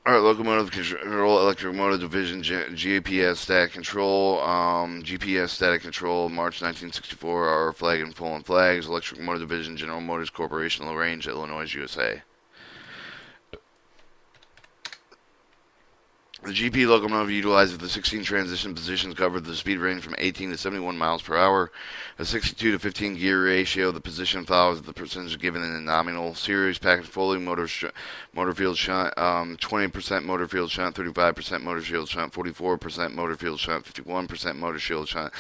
Alright, locomotive control, electric motor division, GPS static control, GPS static control, March 1964, our flag and fallen flags, electric motor division, General Motors Corporation, LaGrange, Illinois, USA. The GP locomotive utilizes the 16 transition positions covered the speed range from 18 to 71 miles per hour. A 62 to 15 gear ratio. The position follows the percentage given in the nominal series package fully motor field shunt, 20% motor field shunt, 35% motor field shunt, 44% motor field shunt, 51% motor field shunt,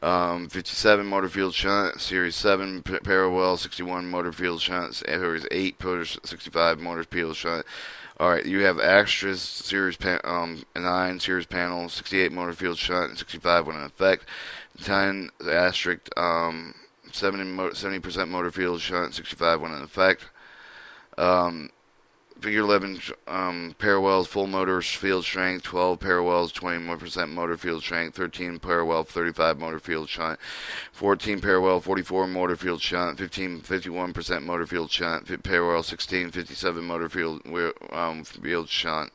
57 motor field shunt, series 7 parallel, 61 motor field shunt, series 8 65 motor field shunt. Alright, you have extras, series 9 series panel, 68 motor field shunt, and 65 when in effect. 10 asterisk, 70% motor field shunt, 65 when in effect. Figure 11 parallels, full motor field strength, 12 parallels, 20% motor field strength, 13 parallel, 35 motor field shunt, 14 parallel, 44 motor field shunt, 15, 51% motor field shunt, parallel 16, 57 motor field shunt.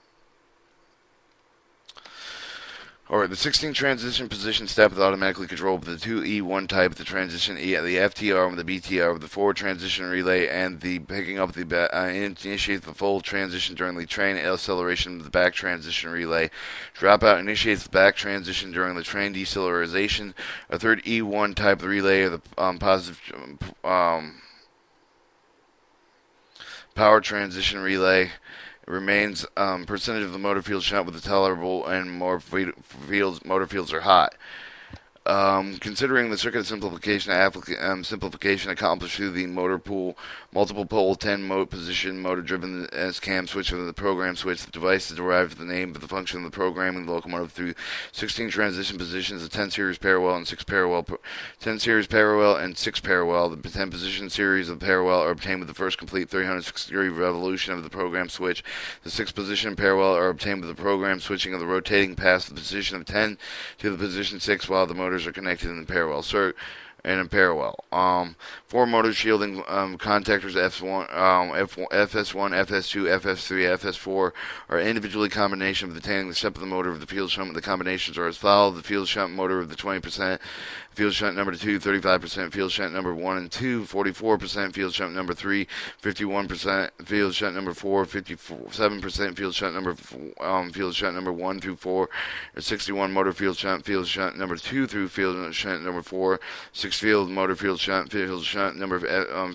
Alright, the 16 transition position step is automatically controlled with the 2E1 type, the transition E, the FTR with the BTR with the forward transition relay, and the picking up the initiates the full transition during the train acceleration of the back transition relay. Dropout initiates the back transition during the train deceleration. A third E1 type relay of the positive power transition relay. It remains percentage of the motor field shunt with the tolerable and more motor fields are hot. Considering the circuit simplification accomplished through the motor pool, multiple pole 10 mode position motor driven as cam switch of the program switch, the device is derived from the name of the function of the programming the locomotive through 16 transition positions, a 10 series parallel and 6 parallel, 10 series parallel and 6 parallel. The 10 position series of parallel are obtained with the first complete 360-degree revolution of the program switch. The 6 position parallel are obtained with the program switching of the rotating past the position of 10 to the position 6 while the motor are connected in parallel circuit and in parallel. 4 motor shielding contactors FS1, FS2, FS3, FS4 are individually combination of obtaining the step of the motor of the field shunt. The combinations are as follows: the field shunt motor of the 20%, field shunt number 2, 35%, field shunt number 1 and 2, 44%, field shunt number 3, 51%, field shunt number 4, 57%, field shunt number 1 through 4, 61 motor field shunt number 2 through field shunt number 4, 6 field motor field shunt number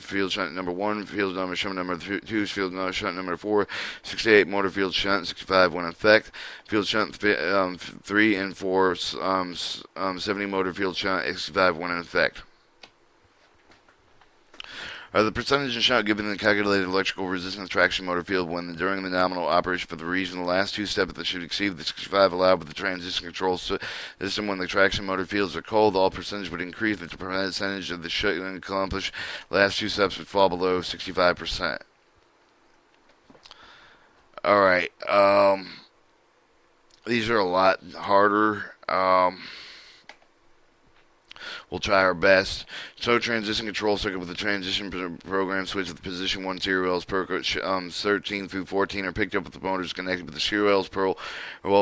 field shunt number 1, field shunt number 2, field shunt number 4, 68 motor field shunt, 65 when in effect, field shunt 3 and 4, 70 motor field shunt, 65 when in effect. The percentage of shunt given in the calculated electrical resistance traction motor field when during the nominal operation for the region, the last two steps that should exceed the 65 allowed with the transition control system when the traction motor fields are cold. All percentage would increase, but the percentage of the shunt accomplished last two steps would fall below 65%. Alright, these are a lot harder. We'll try our best. So transition control circuit with the transition program switch with the position 1 serial rails per 13 through 14 are picked up with the motors connected with the serial rails per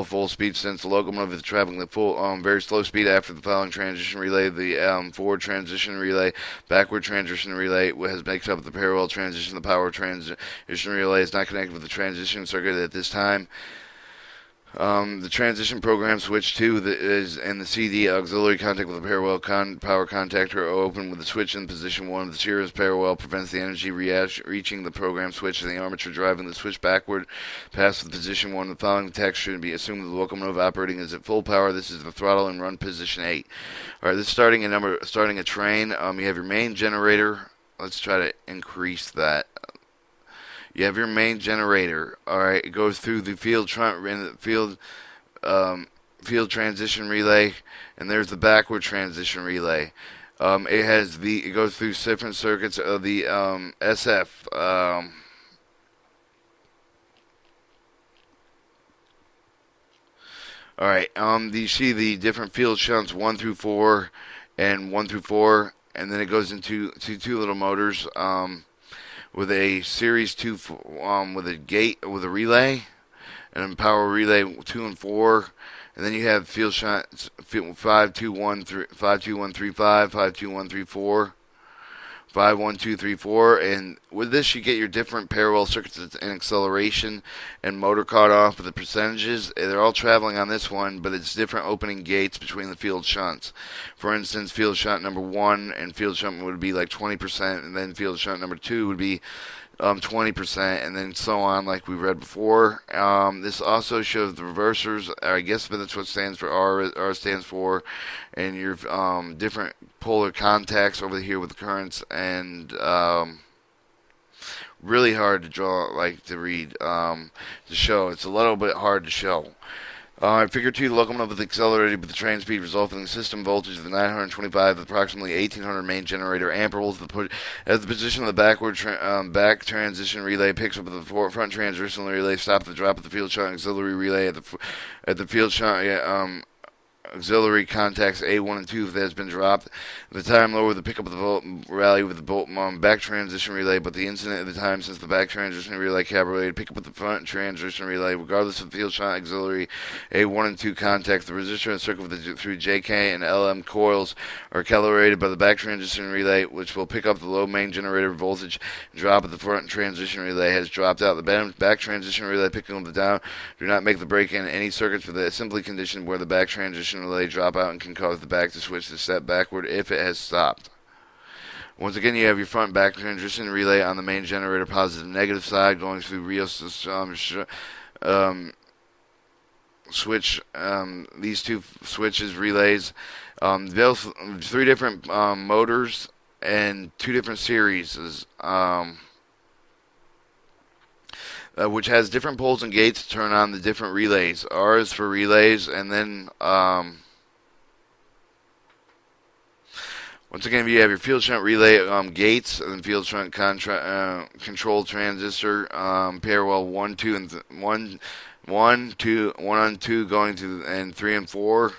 full speed since the locomotive is traveling the full very slow speed after the following transition relay. The forward transition relay, backward transition relay has mixed up with the parallel transition. The power transition relay is not connected with the transition circuit at this time. The transition program switch 2 is in the CD auxiliary contact with the parallel power contactor are open with the switch in position 1. The series parallel prevents the energy reaching the program switch and the armature driving the switch backward past the position 1. The following text should be assumed that the locomotive operating is at full power. This is the throttle and run position 8. Alright, this is starting a train. You have your main generator. Let's try to increase that. You have your main generator. All right, it goes through the field transition relay, and there's the backward transition relay. It goes through different circuits of the SF. All right. You see the different field shunts 1 through 4 and 1 through 4, and then it goes into two little motors. With a series 2 with a relay, and then power relay 2 and 4. And then you have field shunt 52135, 52134, 51234, and with this you get your different parallel circuits and acceleration and motor caught off with the percentages. They're all traveling on this one, but it's different opening gates between the field shunts. For instance, field shunt number 1 and field shunt would be like 20%, and then field shunt number 2 would be 20%, and then so on, like we read before. This also shows the reversers. I guess that's what stands for R. R stands for, and your different polar contacts over here with the currents, and really hard to draw, like to read, to show. It's a little bit hard to show. Figure 2, the locomotive is accelerated with the train speed resulting in the system voltage of the 925 with approximately 1800 main generator amperes. As the position of the back transition relay picks up the front transition relay, stop the drop of the field shunt auxiliary relay at the field shunt auxiliary contacts A1 and 2 if that has been dropped. The time lower the pickup of the volt rally with the back transition relay, but the incident of the time since the back transition relay calibrated pick up with the front transition relay, regardless of field shunt auxiliary A1 and 2 contacts. The resistor and circuit through JK and LM coils are calibrated by the back transition relay, which will pick up the low main generator voltage. Drop of the front transition relay has dropped out. The back transition relay picking up the down. Do not make the break in any circuits for the assembly condition where the back transition relay drop out and can cause the back to switch to step backward if it has stopped. Once again, you have your front back transition relay on the main generator positive and negative side going through switch. These two switches relays, both 3 different motors and 2 different series. Which has different poles and gates to turn on the different relays. R is for relays, and then once again, you have your field shunt relay gates, and then field shunt control transistor, parallel 1, 2, and 1 on 2 going to, and 3 and 4.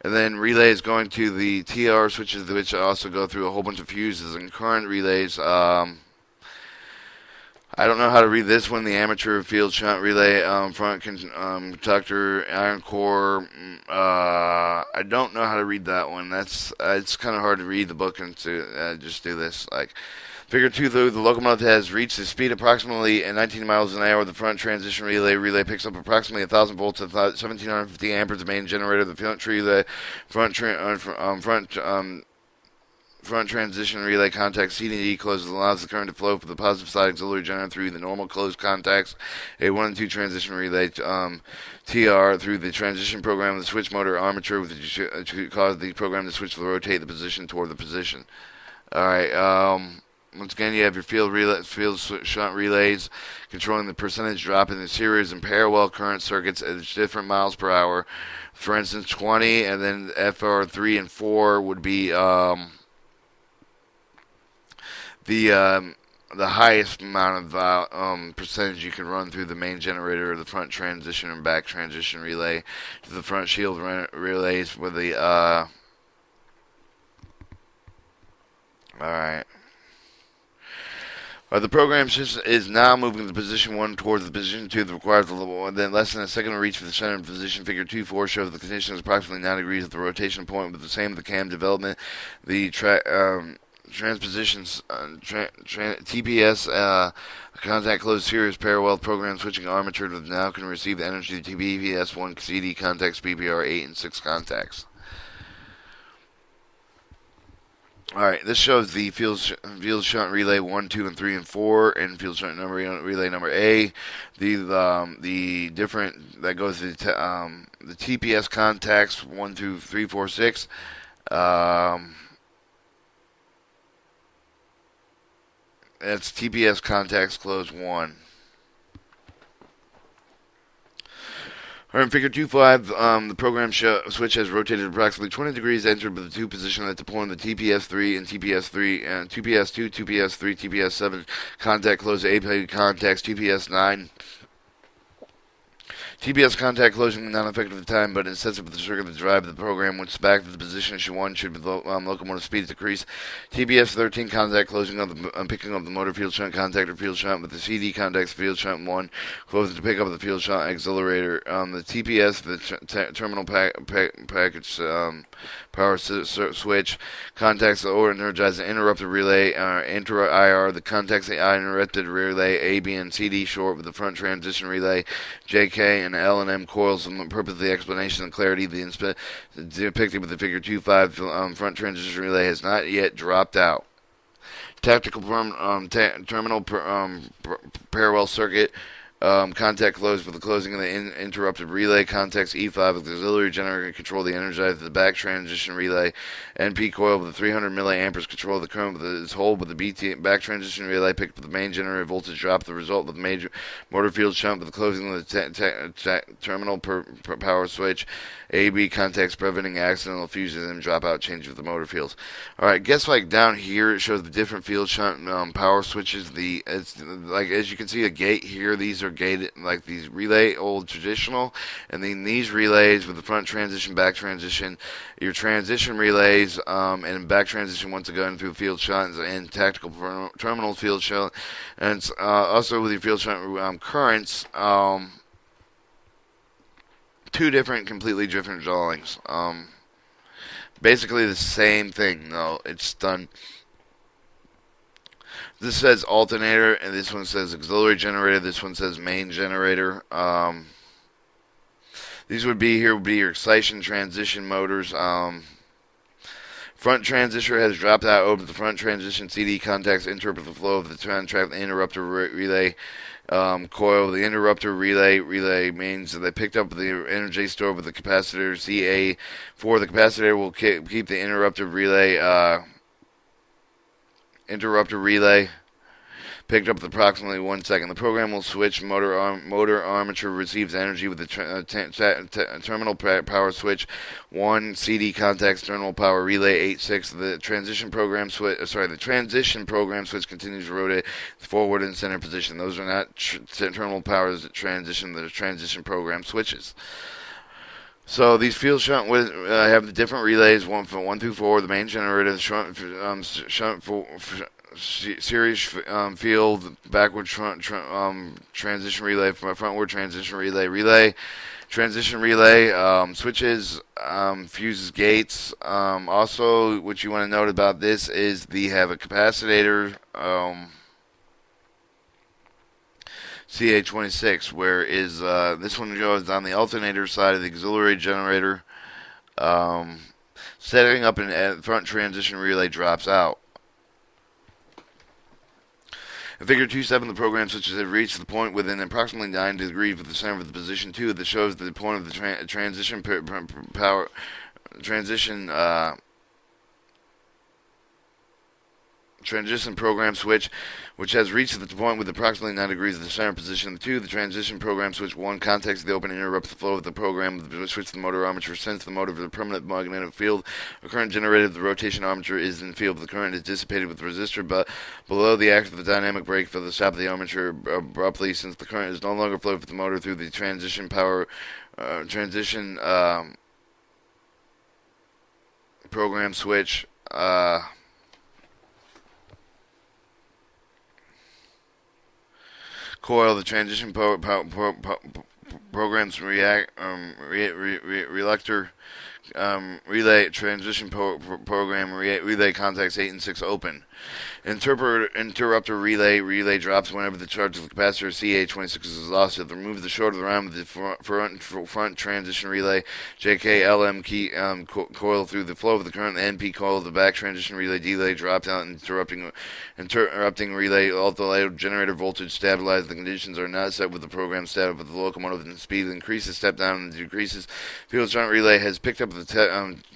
And then relays going to the TR switches, which also go through a whole bunch of fuses, and current relays. I don't know how to read this one. The amateur field shunt relay, front conductor, iron core. I don't know how to read that one. It's kind of hard to read the book and to just do this. Like, figure 2, though, the locomotive has reached a speed approximately 19 miles an hour. The front transition relay picks up approximately 1,000 volts at 1,750 amperes. The main generator, the front relay, front transition relay contact C&D closes allows the current to flow from the positive side auxiliary generator through the normal closed contacts. A 1 and 2 transition relay TR through the transition program of the switch motor armature to cause the program to switch to rotate the position toward the position. Alright, once again, you have your field shunt relays controlling the percentage drop in the series and parallel current circuits at different miles per hour. For instance, 20, and then FR3 and 4 would be the highest amount of percentage you can run through the main generator or the front transition and back transition relay to the front shield relays with the alright. The program is now moving the position 1 towards the position 2 that requires then less than a second to reach for the center of position. Figure 2.4 shows the condition is approximately 9 degrees at the rotation point with the same with the cam development. The transpositions TPS contact closed series parallel program switching armature now can receive the energy of TPS 1 CD contacts PPR 8 and 6 contacts. Alright, this shows the field shunt relay 1, 2, and 3, and 4, and field shunt relay number A. The different that goes to the TPS contacts 1, 2, 3, 4, 6. That's TPS contacts closed 1. In figure 2.5, the program switch has rotated approximately 20 degrees, entered with the 2 position at the point of the TPS3 and TPS3 and TPS2, TPS3, TPS7 contact closed AP contacts, TPS9. TBS contact closing is not effective at the time, but it sets up the circuit to drive the program. Once back to the position issue 1 should the locomotive speed decrease. TBS 13 contact closing of the picking up the motor field shunt contact or field shunt with the CD contacts field shunt 1 closes to pick up the field shunt accelerator. The TPS, the terminal package power switch contacts the or energize the interrupted relay, inter IR, the contacts the interrupted relay, AB and CD short with the front transition relay, JK and L and M coils. For the purpose of the explanation and clarity, depicted with the figure 2.5 front transition relay has not yet dropped out. Tactical terminal parallel circuit. Contact closed with the closing of the interrupted relay. Contacts E5 with the auxiliary generator control the energized the back transition relay. NP coil with the 300 milliamperes control the current with its hold with the BT back transition relay. Picked up the main generator voltage drop. The result with the major motor field shunt with the closing of the terminal power switch. AB contacts preventing accidental fuses and dropout change of the motor fields. All right, guess like down here it shows the different field shunt power switches. It's like as you can see a gate here. These are gated like these relay old traditional, and then these relays with the front transition, back transition, your transition relays, and back transition once again through field shunt and tactical terminal field shunt, and also with your field shunt currents. Two completely different drawings. Basically the same thing, though. It's done. This says alternator, and this one says auxiliary generator. This one says main generator. These would be your excitation transition motors. Front transistor has dropped out over the front transition CD contacts interrupt the flow of the track interrupter relay. Coil. The interrupter relay means that they picked up the energy stored with the capacitor. CA4, the capacitor will keep the interrupter relay picked up with approximately 1 second. The program will switch. Motor armature receives energy with the terminal power switch 1. CD contacts terminal power relay 8.6. The transition program switch continues to rotate forward in center position. Those are not terminal powers that transition. The transition program switches. So these field shunt have the different relays, 1 through 4. The main generator, the shunt series field, backward transition relay, frontward transition relay, transition relay, switches, fuses, gates. Also, what you want to note about this is they have a capacitor, CA26, whereas this one goes on the alternator side of the auxiliary generator. Setting up a front transition relay drops out. In Figure 2.7, the program switches have reached the point within approximately 9 degrees with the center of the position 2 that shows the point of the transition program switch, which has reached the point with approximately 9 degrees of the center position 2. The transition program switch 1 contacts the open and interrupts the flow of the program. The switch the motor armature sends the motor to the permanent magnetic field. A current generated the rotation armature is in field. The current is dissipated with the resistor, but below the action of the dynamic brake for the stop of the armature abruptly, since the current is no longer flowed with the motor through the transition program switch. Coil, the transition program's reluctor relay transition program relay contacts 8 and 6 open. Interrupter relay drops whenever the charge of the capacitor CA26 is exhausted. Remove the short of the round with the front transition relay JKLM key coil through the flow of the current. The NP coil of the back transition relay delay drops out, interrupting relay alternator generator voltage stabilized. The conditions are not set with the program static, but the locomotive and speed increases, step down and decreases. Field shunt relay has picked up the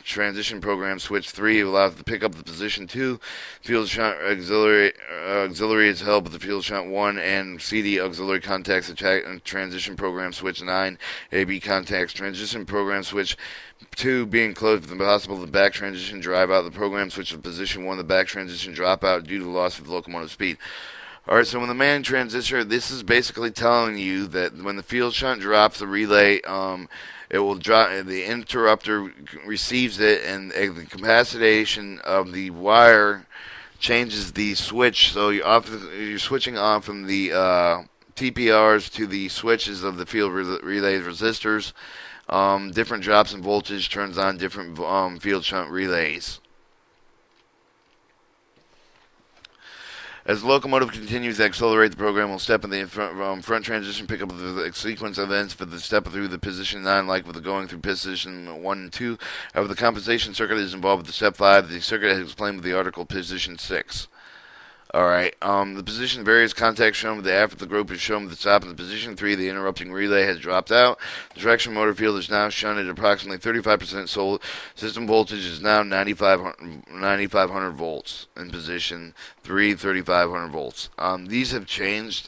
transition program switch 3 allows to pick up the position 2. Field shunt auxiliary is held with the field shunt 1 and CD auxiliary contacts the transition program switch 9. AB contacts transition program switch 2 being closed with the possible the back transition drive out. The program switch to position 1. The back transition drop out due to the loss of the locomotive speed. Alright, so when the main transistor, this is basically telling you that when the field shunt drops the relay, it will drop, the interrupter receives it, and the capacitation of the wire changes the switch. So you're switching on from the TPRs to the switches of the field relay resistors. Different drops in voltage turns on different field shunt relays. As the locomotive continues to accelerate, the program will step in the front transition, pick up the sequence of events for the step through the position 9, like with the going through position 1 and 2. However, the compensation circuit is involved with the step 5. The circuit is explained with the article position 6. Alright, the position various contacts shown with the after the group is shown with the stop in the position 3. The interrupting relay has dropped out. The traction motor field is now shunted at approximately 35% sold. System voltage is now 9,500 volts in position 3, 3,500 volts. These have changed.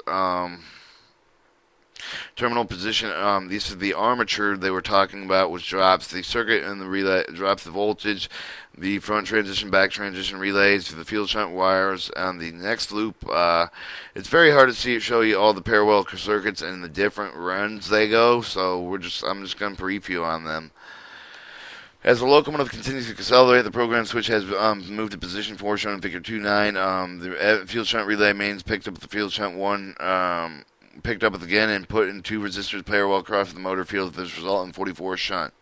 Terminal position, this is the armature they were talking about, which drops the circuit and the relay, drops the voltage, the front transition, back transition relays, the field shunt wires on the next loop. It's very hard to show you all the parallel circuits and the different runs they go, so I'm just going to brief you on them. As the locomotive continues to accelerate, the program switch has moved to position 4, shown in figure 2.9. The field shunt relay mains picked up the field shunt 1, picked up again and put in 2 resistors parallel across the motor field. This result in 44 shunt.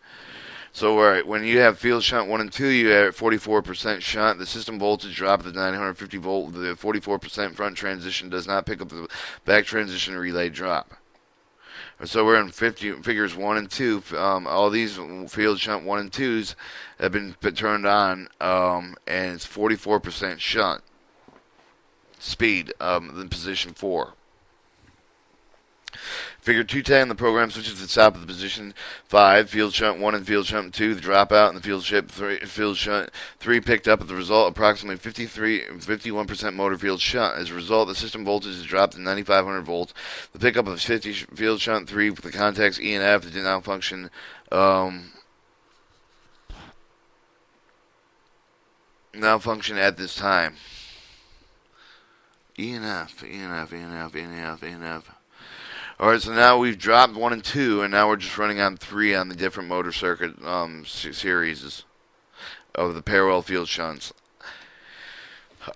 So alright, when you have field shunt 1 and 2, you have 44% shunt. The system voltage drop at the 950 volt. The 44% front transition does not pick up the back transition relay drop. So we're in figures 1 and 2. All these field shunt 1 and 2s have been turned on, and it's 44% shunt speed in position 4. Figure 210, the program switches to the top of the position 5, field shunt 1 and field shunt 2, the dropout, and the field shunt 3 picked up. As the result, approximately 51% motor field shunt. As a result, the system voltage is dropped to 9,500 volts. The pickup of 50 field shunt 3 with the contacts E and F that did not function now function at this time. E and F, E and F, E and F, E and F, E and F. Alright, so now we've dropped 1 and 2, and now we're just running on 3 on the different motor circuit series of the parallel field shunts.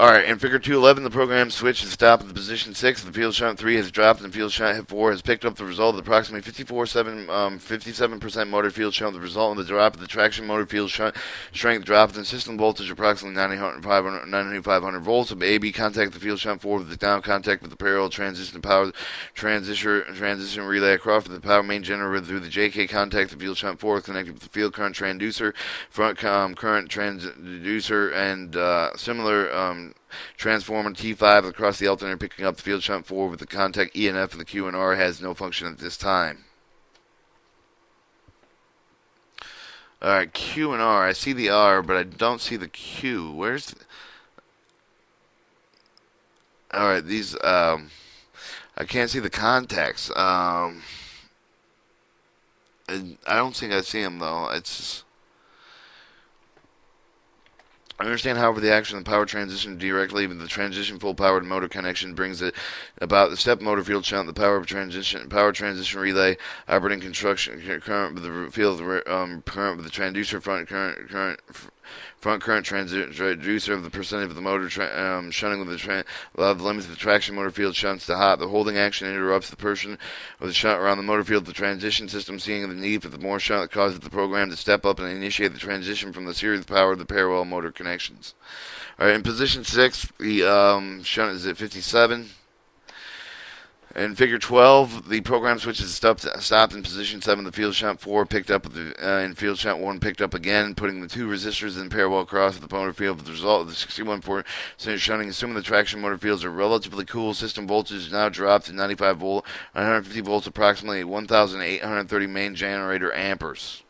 Alright, in figure 211, the program switch is stopped at the position 6. The field shunt 3 has dropped, and field shunt 4 has picked up. The result of approximately 57% motor field shunt. The result of the drop of the traction motor field shunt strength dropped, and system voltage approximately 9,500 volts. Of AB contact the field shunt 4 with the down contact with the parallel transition power transition relay across the power main generator through the JK contact. The field shunt 4 connected with the field current transducer, front current transducer, and similar transformer T5 across the alternator, picking up the field shunt 4 with the contact E and F, and the Q and R has no function at this time. Alright, Q and R. I see the R, but I don't see the Q. Where's the... Alright, these, I can't see the contacts. I don't think I see them, though. It's just... I understand, however, the action of the power transition directly, but the transition full powered motor connection brings it about the step motor field shunt, the power transition relay, operating construction current with the field current with the transducer, front current transducer of the percentage of the motor shunting with the limits of the traction motor field shunts to hot. The holding action interrupts the person of the shunt around the motor field. The transition system, seeing the need for the more shunt, causes the program to step up and initiate the transition from the series power to the parallel motor connections. All right, in position 6, the shunt is at 57. In figure 12, the program switches stopped in position 7. The field shunt 4 picked up and field shunt 1 picked up again, putting the 2 resistors in parallel across the motor field. With the result of the 61% shunting, assuming the traction motor fields are relatively cool, system voltage is now dropped to 95 volt, 150 volts, approximately 1,830 main generator amperes.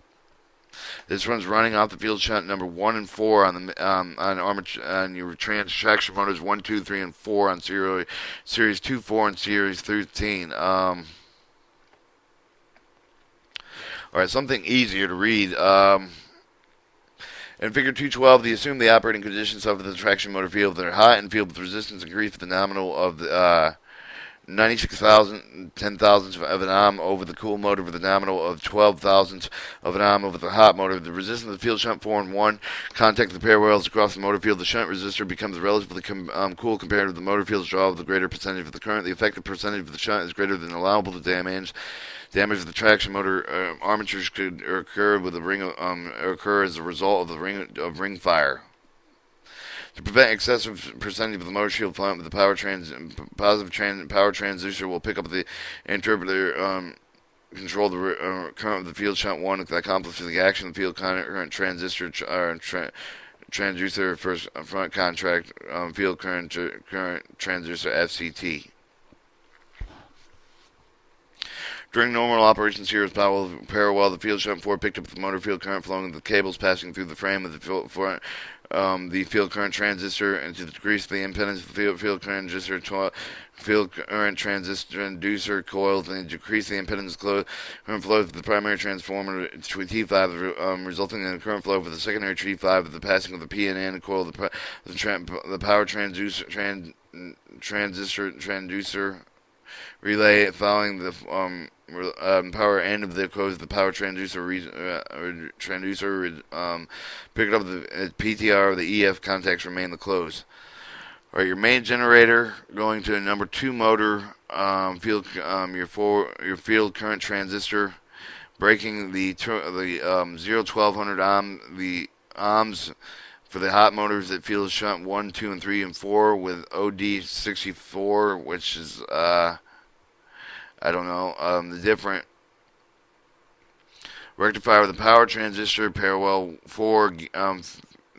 This runs running off the field shunt number 1 and 4 on the on your traction motors 1, 2, 3, and 4 on series 2, 4, and series 13. All right, something easier to read. In Figure 212, they assume the operating conditions of the traction motor field that are hot and field with resistance increase with the nominal of the 96 thousandths of an ohm over the cool motor with a nominal of 12 thousandths of an ohm over the hot motor. The resistance of the field shunt 4 and 1 contact the pair rails across the motor field. The shunt resistor becomes relatively cool compared with the motor field's draw of the greater percentage of the current. The effective percentage of the shunt is greater than allowable to damage. Damage of the traction motor armatures could occur with the ring occur as a result of the ring fire. To prevent excessive percentage of the motor shield plant with the power power transducer will pick up the interpreter control the current of the field shunt 1 that accomplishes the action of the field current transistor transducer first front contract field current transducer FCT. During normal operations here, parallel, the field shunt 4 picked up the motor field current flowing the cables passing through the frame of the field current transistor, and to decrease the impedance of the field current transistor, field current transducer coils, and decrease the impedance current flow of the primary transformer to T5, resulting in a current flow for the secondary T5 with the passing of the P and N coil, the power transducer relay following the power end of the close. The power transducer picked up the PTR. The EF contacts remain the close. All right, your main generator going to a number 2 motor field your field current transistor, breaking the 0-1200 ohm the ohms for the hot motors that field shunt 1, 2, and 3 and 4 with OD64, which is I don't know, the different rectifier with the power transistor, parallel 4.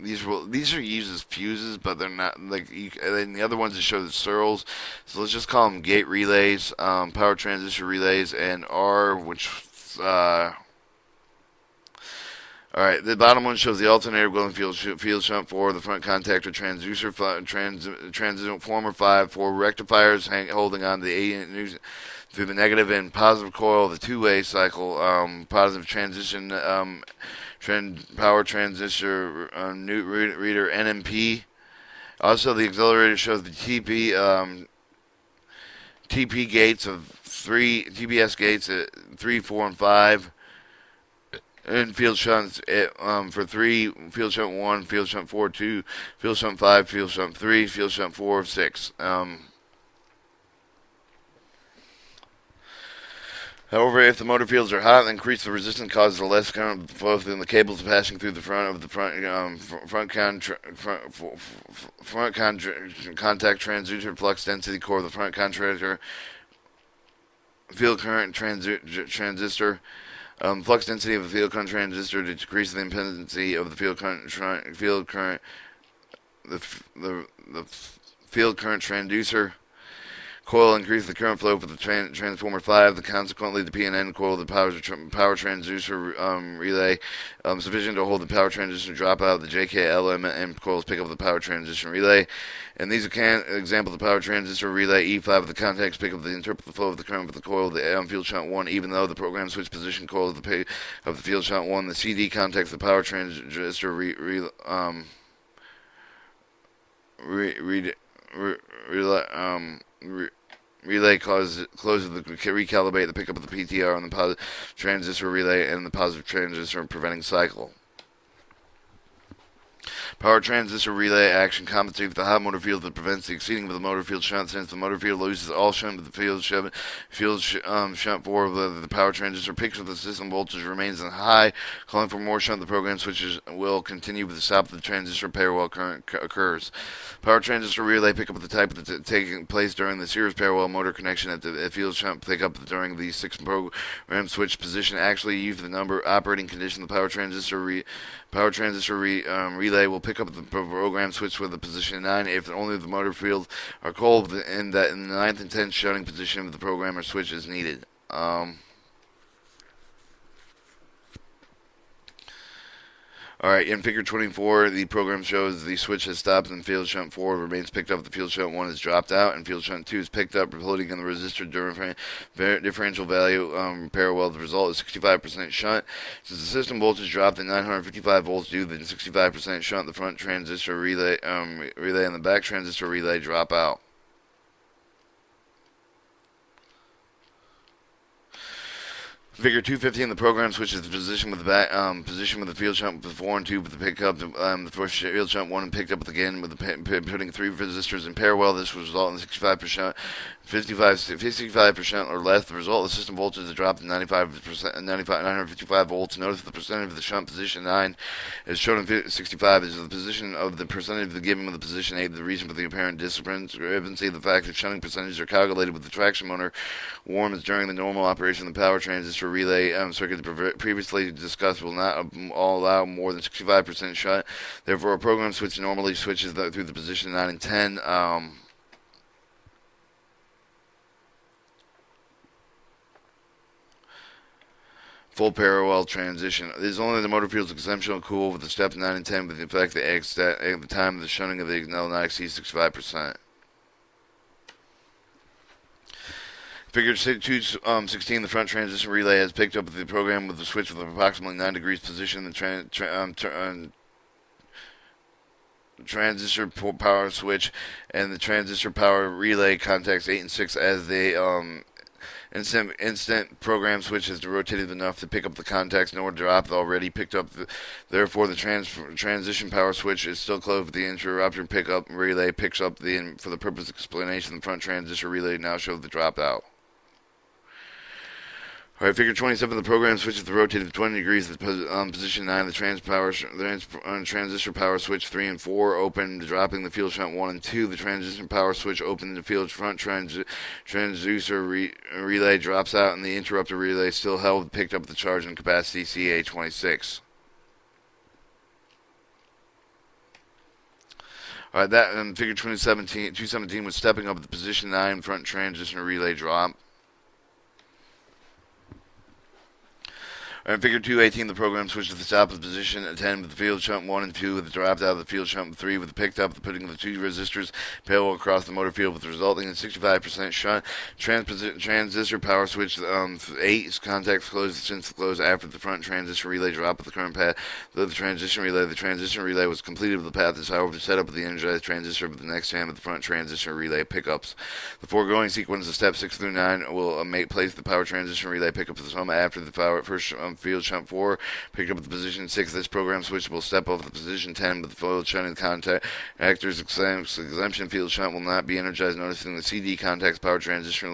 These are used as fuses, but they're not like. And the other ones that show the searles, so let's just call them gate relays, power transistor relays, and R, which. All right, the bottom one shows the alternator going field shunt 4, the front contactor transducer, transformer 5, 4 rectifiers holding on to the A through the negative and positive coil of the two-way cycle, positive transition, power transistor, reader NMP. Also, the accelerator shows the TP gates of 3, TPS gates at 3, 4, and 5. And field shunts for 3, field shunt 1, field shunt 4, 2, field shunt 5, field shunt 3, field shunt 4, 6. However, if the motor fields are hot, increase the resistance causes a less current flow than the cables passing through the front of the front contact transducer flux density core of the front contractor field current transistor. Flux density of the field current transistor to decrease the impedancy of the field current the field current transducer coil increase the current flow for the transformer 5. Consequently, the P and N coil, the power transducer relay, sufficient to hold the power transistor drop out. The JKLM coils pick up the power transistor relay. And these are examples of the power transistor relay. E5 of the contacts pick up the interpret the flow of the current with the coil of the field shunt 1, even though the program switch position coil of the field shunt 1. The CD contacts the power transistor relay closes the recalibrate the pickup of the PTR on the positive transistor relay and the positive transistor preventing cycle. Power transistor relay action compensates with the hot motor field that prevents the exceeding of the motor field shunt. Since the motor field loses all shunt, but the field shunt 4 of the power transistor picks up the system voltage remains in high, calling for more shunt. The program switches will continue with the stop of the transistor parallel current occurs. Power transistor relay pickup of the type that's taking place during the series parallel motor connection at the field shunt pickup during the 6 program switch position. Actually, use the number operating condition. The power transistor relay will pick up the program switch with the position 9 if only the motor fields are cold and that in the 9th and 10th shunting position of the program or switch is needed. Alright, in figure 24, the program shows the switch has stopped and field shunt 4 remains picked up. The field shunt 1 is dropped out, and field shunt 2 is picked up, holding in the resistor differential value parallel. The result is 65% shunt. Since the system voltage dropped at 955 volts due to the 65% shunt, the front transistor relay and the back transistor relay drop out. Figure 215, the program switches the position with the back position with the field shunt with the 4 and 2 with the pickup. The first field shunt 1 and picked up again with the putting 3 resistors in parallel. This will result in 65%, 55% or less. The result of the system voltage is dropped to 955 volts. Notice the percentage of the shunt position 9 is shown in 65 is the position of the percentage of the given with the position 8. The reason for the apparent discrepancy, the fact that shunting percentages are calculated with the traction motor warm is during the normal operation of the power transistor relay circuit previously discussed will not allow more than 65% shunt. Therefore, a program switch normally switches through the position 9 and 10. Full parallel transition. This is only the motor field's exceptional cool with the step 9 and 10 with the effect that at the time of the shunting of the ignite not exceed 65%. Figure 216, the front transistor relay has picked up the program with the switch with approximately 9 degrees position. The transistor power switch and the transistor power relay contacts 8 and 6 as the instant program switch has rotated enough to pick up the contacts nor drop the already picked up. Therefore, the transition power switch is still closed. The interrupter pickup relay picks up for the purpose of explanation. The front transistor relay now shows the dropout. Alright, figure 27, the program switches the rotated 20 degrees to position 9. The transistor power switch 3 and 4 open, dropping the field shunt 1 and 2. The transistor power switch open, the field front transducer relay drops out, and the interrupter relay still held, picked up the charge and capacity CA26. Alright, that in figure 217 was stepping up at the position 9 front transistor relay drop. In figure 218, the program switches the stop of the position at 10 with the field shunt 1 and 2 with the dropped out of the field shunt 3 with the picked up, the putting the 2 resistors parallel across the motor field with the resulting in 65% shunt. Transistor power switch 8 contacts closed since closed after the front transistor relay drop with the current path. The transition relay was completed with the path is however set up with the energized transistor with the next jam of the front transistor relay pickups. The foregoing sequence of steps 6 through 9 will place the power transistor relay pickup with some after the power first field shunt 4 picked up at the position 6. This program switch will step off the position 10 with the field shunt and contact actors exemption. Field shunt will not be energized. Noticing the CD contacts power transition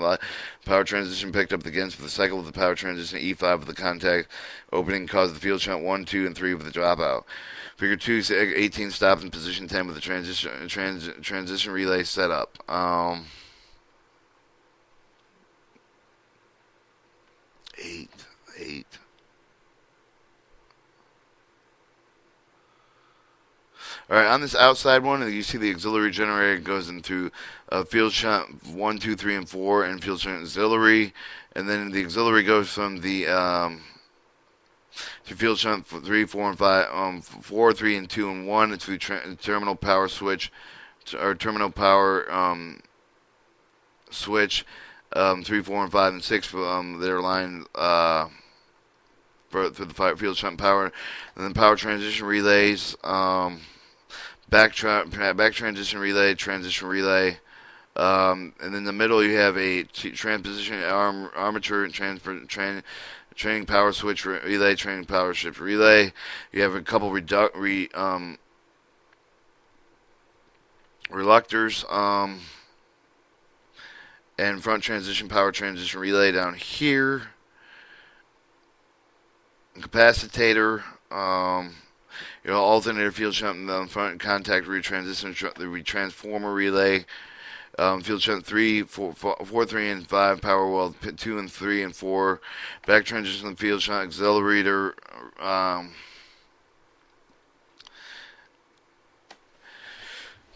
picked up against for the cycle of the power transition E5 with the contact opening caused the field shunt 1, 2, and 3 with the dropout. Figure 218 stopped in position 10 with the transition relay setup. 8. Alright, on this outside one, you see the auxiliary generator goes into field shunt 1, 2, 3, and 4, and field shunt auxiliary. And then the auxiliary goes from the to field shunt 3, 4, and 5, 4, 3, and 2, and 1 to terminal power switch, or terminal power switch 3, 4, and 5, and 6 that are lined through the field shunt power. And then power transition relays. Back transition relay, transition relay, and in the middle you have a transposition armature and training power switch relay, training power shift relay. You have a couple reluctors and front transition power transition relay down here. Capacitator. Alternator field shunt on front contact transformer relay, field shunt 3, 4, 3, and 5, power weld 2 and 3 and 4, back transition field shunt accelerator,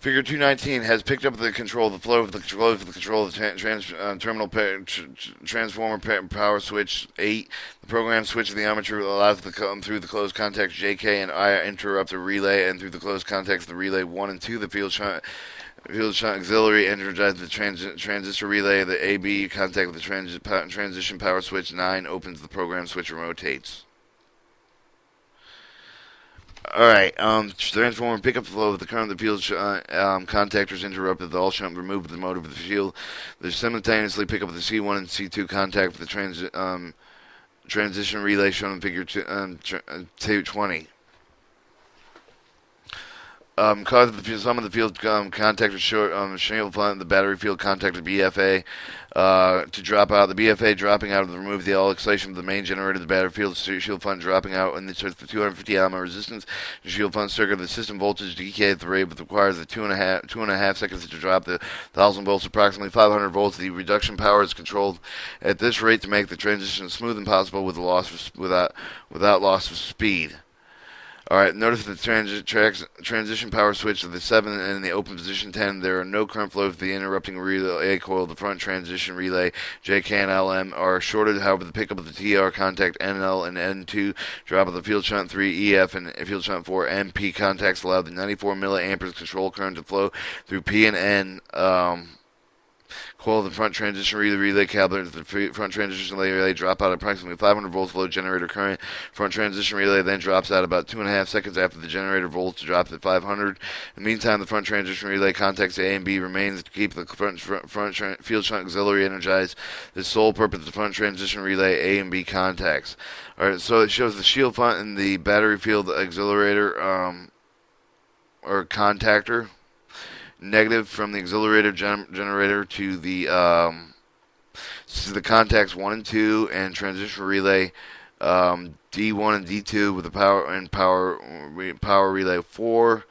Figure 219 has picked up the control of the flow of the control of the terminal transformer power switch 8. The program switch of the armature allows the come through the closed contacts JK and I interrupt the relay, and through the closed contacts the relay 1 and 2 the field shunt auxiliary energizes the transistor relay. The AB contact with the transition power switch 9 opens the program switch and rotates. Alright, transformer pick up the flow of the current of the field contactors interrupted the all shunt remove the motor of the field. They simultaneously pick up the C1 and C2 contact with the transition relay shown in figure 220. Cause some of the field contactors short shield front the battery field contactor BFA to drop out. The BFA dropping out to remove the all excitation of the main generator. The battery field shield front dropping out, and the 250 ohm resistance the shield front circuit. The system voltage decay at the rate which requires the two and a half seconds to drop the 1,000 volts, approximately 500 volts. The reduction power is controlled at this rate to make the transition smooth and possible with without loss of speed. Alright, notice the transition power switch of the 7 and in the open position 10. There are no current flows. The interrupting relay coil, the front transition relay, JK and LM are shorted. However, the pickup of the TR contact NL and N2, drop of the field shunt 3 EF and field shunt 4 MP contacts allow the 94 milliamperes control current to flow through P and N. Coil the front transition relay cable. The front transition relay drop out approximately 500 volts low generator current. Front transition relay then drops out about 2.5 seconds after the generator volts drops at 500. In the meantime, the front transition relay contacts A and B remains to keep the front field shunt auxiliary energized. The sole purpose of the front transition relay A and B contacts. Alright, so it shows the shield front and the battery field accelerator or contactor. Negative from the auxiliary generator to the contacts 1 and 2 and transition relay D1 and D2 with the power relay 4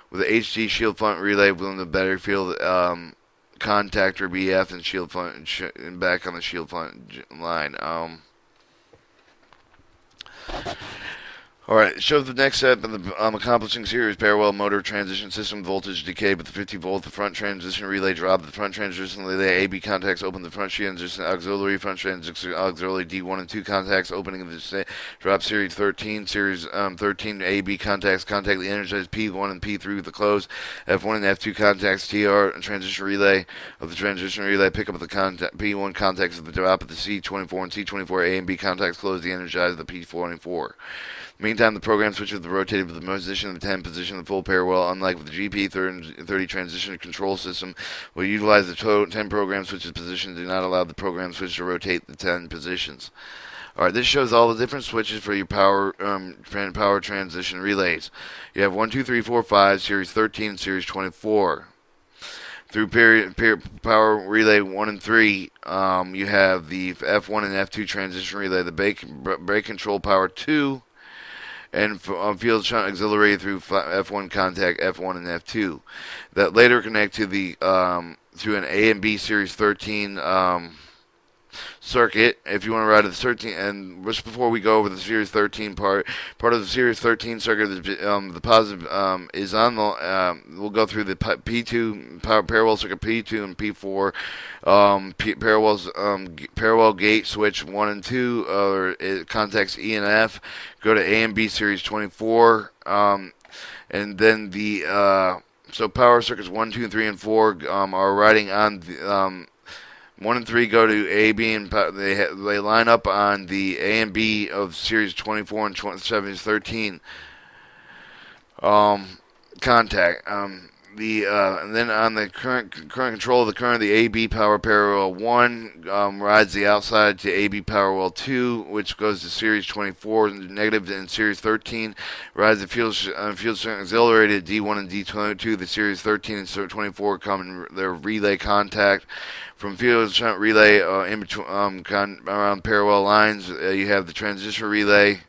with the HG shield front relay within the battery field contactor BF and shield front and back on the shield front line. Alright, it shows the next step in the accomplishing series parallel motor transition system voltage decay with the 50 volt, the front transition relay drop, the front transition relay AB contacts open, the front transition auxiliary, front transition auxiliary D1 and 2 contacts opening the drop series 13, series 13 AB contacts contact the energized P1 and P3 with the close, F1 and F2 contacts TR and transition relay of the transition relay pick up the contact P1 contacts of the drop of the C24 and C24 A and B contacts close the energized the P24. Meantime, the program switches the rotated with the position of the 10 position of the full parallel. Unlike with the GP30 transition control system, will utilize the 10 program switches positions do not allow the program switch to rotate the 10 positions. Alright, this shows all the different switches for your power transition relays. You have 1, 2, 3, 4, 5, Series 13, and Series 24. Through power relay 1 and 3, you have the F1 and F2 transition relay, the brake control power 2, and field shunt auxiliary through F1 contact F1 and F2 that later connect to the to an A and B Series 13 circuit. If you want to ride the 13, and just before we go over the Series 13 part of the Series 13 circuit, the positive is on the. We'll go through the P2 parallel circuit P2 and P4 parallel gate switch 1 and 2 it contacts E and F. Go to A and B Series 24, and then the so power circuits 1, 2, 3, and 4 are riding on the 1 and 3 go to A, B, and they line up on the A and B of Series 24 and Series 13 contact. And then on the current control of the current, the AB power parallel 1 rides the outside to AB parallel 2, which goes to Series 24 negative, and Series 13 rides the field auxiliary to D1 and D2. The Series 13 and 24 come in their relay contact. From field shunt relay in between around parallel lines, you have the transition relay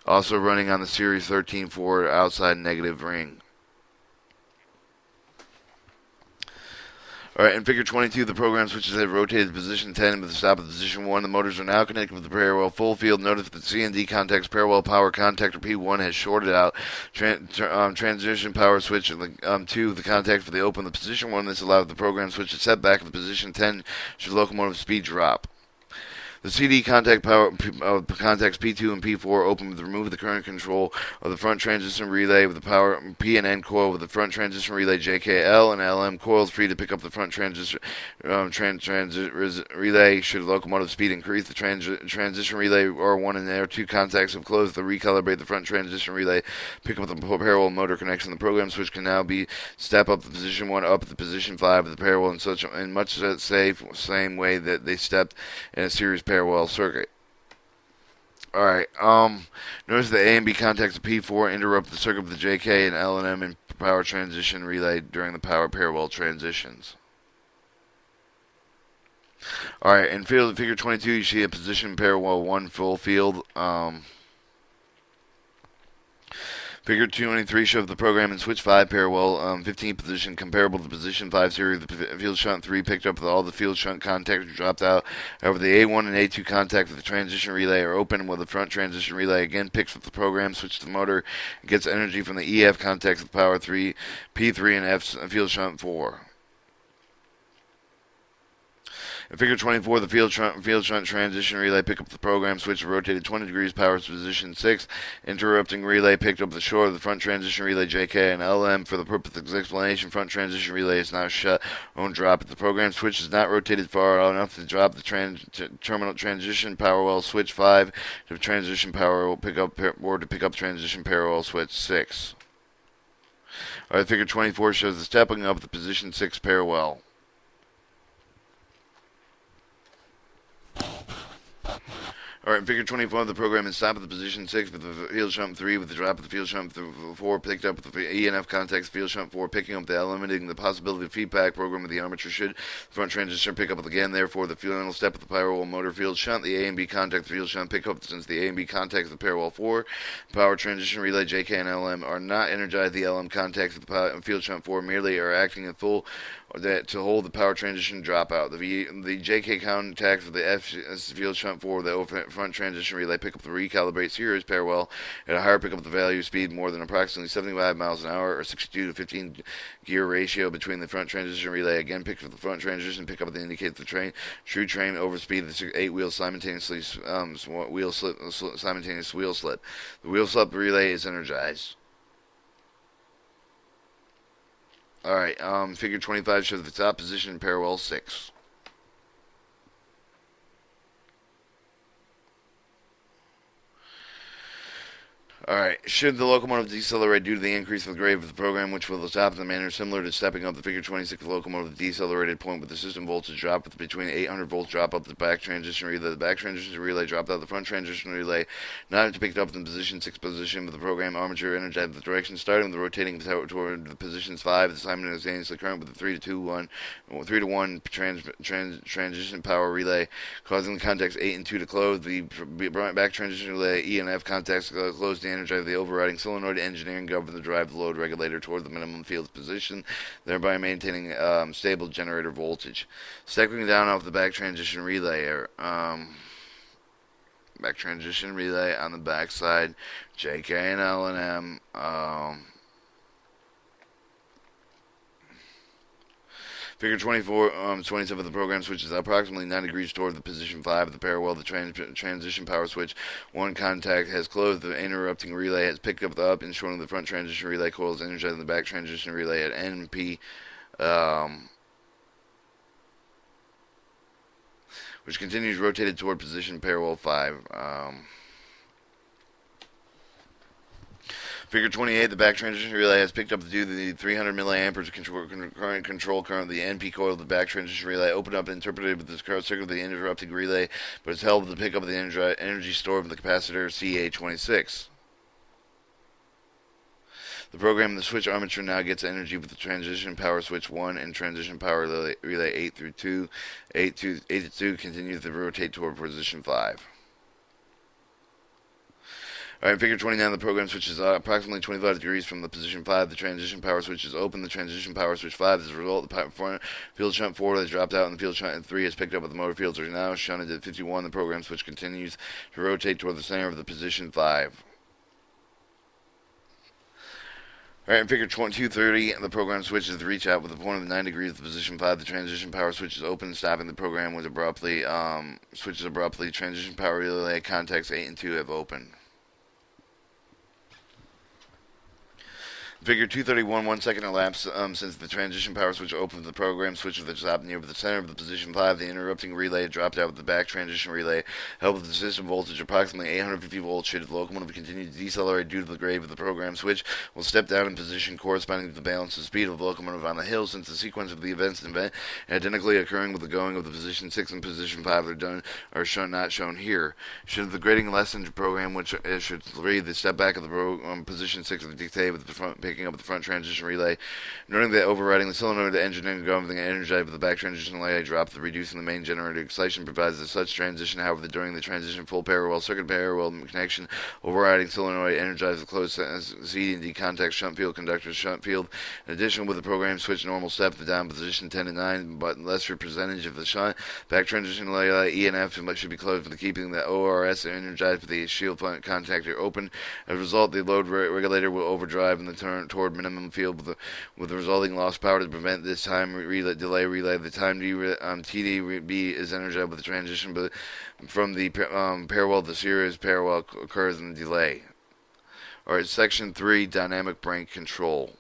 also running on the Series 13 for outside negative ring. Alright, in figure 22, the program switches have rotated to position 10 with the stop at position 1. The motors are now connected with the parallel full field. Notice that the C&D contact's parallel power contactor P1 has shorted out. Transition power switch 2, the contact for the open. The position 1, this allows the program switch to set back at the position 10 should locomotive speed drop. The CD contact power contacts P2 and P4 open with remove the current control of the front transistor relay with the power P and N coil with the front transistor relay JKL and LM coils free to pick up the front transistor relay should locomotive speed increase. The transition relay R1 and R2 contacts have closed to recalibrate the front transition relay. Pick up the parallel motor connection. The program switch can now be step up the position 1 up at the position 5 of the parallel in much the same way that they stepped in a series parallel circuit. Alright, notice the A and B contacts of P4 interrupt the circuit with the JK and L and M in power transition relay during the power parallel transitions. Alright, in figure 22, you see a position parallel 1 full field. Figure 223 shows the program in switch 5 parallel 15 position comparable to position 5 series. The field shunt 3 picked up with all the field shunt contactors dropped out. However, the A1 and A2 contacts of the transition relay are open, while the front transition relay again picks up the program switch to the motor and gets energy from the EF contacts of power 3, P3 and F field shunt 4. In figure 24, the field shunt transition relay picked up the program switch rotated 20 degrees power to position 6. Interrupting relay picked up the short of the front transition relay JK and LM. For the purpose of explanation, front transition relay is now shut. Won't drop it. The program switch is not rotated far enough to drop the terminal transition parallel switch 5 to transition power pickup or to pick up transition parallel switch 6. Alright, figure 24 shows the stepping up the position 6 parallel. Alright, in figure 24, the program is stopped at the position 6 with the field shunt 3 with the drop of the field shunt 4 picked up with the E and F contacts field shunt 4 picking up the eliminating the possibility of feedback program with the armature should the front transistor pick up again. Therefore, the final step of the parallel motor field shunt, the A and B contact the field shunt pick up since the A and B contacts the parallel 4. Power transition relay JK and LM are not energized. The LM contacts of the field shunt 4 merely are acting in full to hold the power transition dropout. The JK contacts of the F field shunt 4 the front transition relay pick up the recalibrate series parallel at a higher pickup of the value speed more than approximately 75 miles an hour or 62 to 15 gear ratio between the front transition relay. Again, pick up the front transition pickup that indicates the true train overspeed the 8 wheels simultaneously simultaneous wheel slip. The wheel slip relay is energized. Alright, figure 25 shows the top position in parallel 6. Alright, should the locomotive decelerate due to the increase of the grade of the program, which will stop in a manner similar to stepping up the figure 26 locomotive decelerated point with the system voltage drop with between 800 volts drop up the back transition relay. The back transition relay dropped out the front transition relay, not picked up in position 6 position with the program armature energized the direction starting with the rotating toward the positions 5, the simultaneously current with the 3 to 1 transition power relay, causing the contacts 8 and 2 to close. The back transition relay E and F contacts closed the energize the overriding solenoid engineering govern the drive load regulator toward the minimum field position, thereby maintaining stable generator voltage. Stepping down off the back transition relay, back transition relay on the back side, JK and L and M. Figure 27 of the program switches approximately 9 degrees toward the position 5 of the parallel. The transition power switch 1 contact has closed. The interrupting relay has picked up the up and shortened the front transition relay coils, energizing the back transition relay at NP, which continues rotated toward position parallel 5. Figure 28, the back transition relay has picked up due to the 300 milliamperes current control current. The NP coil of the back transition relay opened up and interpreted with the circuit of the interrupting relay, but is held with the pickup of the energy stored in the capacitor CA26. The program in the switch armature now gets energy with the transition power switch 1 and transition power relay 8 through 2. 8 to 2 continues to rotate toward position 5. Alright, in figure 29, the program switch is approximately 25 degrees from the position 5. The transition power switch is open. The transition power switch 5, as a result, the field shunt 4 has dropped out, and the field shunt 3 is picked up, but the motor fields are now shunted at 51. The program switch continues to rotate toward the center of the position 5. Alright, in figure 230, the program switches to reach out with a point of 9 degrees to position 5. The transition power switch is open, stopping the program with switches abruptly. Transition power relay contacts 8 and 2 have opened. Figure 231, 1 second elapsed since the transition power switch opened. The program switch with the stop near the center of the position 5. The interrupting relay dropped out with the back transition relay. Held with the system voltage approximately 850 volts. Should the locomotive continue to decelerate due to the grade of the program switch, will step down in position corresponding to the balance of speed of the locomotive on the hill. Since the sequence of the events identically occurring with the going of the position 6 and position 5 are not shown here. Should the grading lessen the program, which should read the step back of the position 6 of the dictate with the front picking up the front transition relay, noting that overriding the solenoid, the engine and going energized with the back transition relay dropped, reducing the main generator excitation provides that such transition. However, during the transition full parallel circuit parallel connection, overriding solenoid energizes the closed C and D contact shunt field conductors shunt field. In addition, with the program switch normal step, the down position 10 and 9, but lesser percentage of the shunt back transition relay E and F should be closed for the keeping the ORS energized with the shield contactor open. As a result, the load regulator will overdrive in the turn toward minimum field with the resulting lost power to prevent this time delay relay. The time TDB is energized with the transition, but from the parallel to series parallel occurs in the delay. Alright, section 3, dynamic brake control.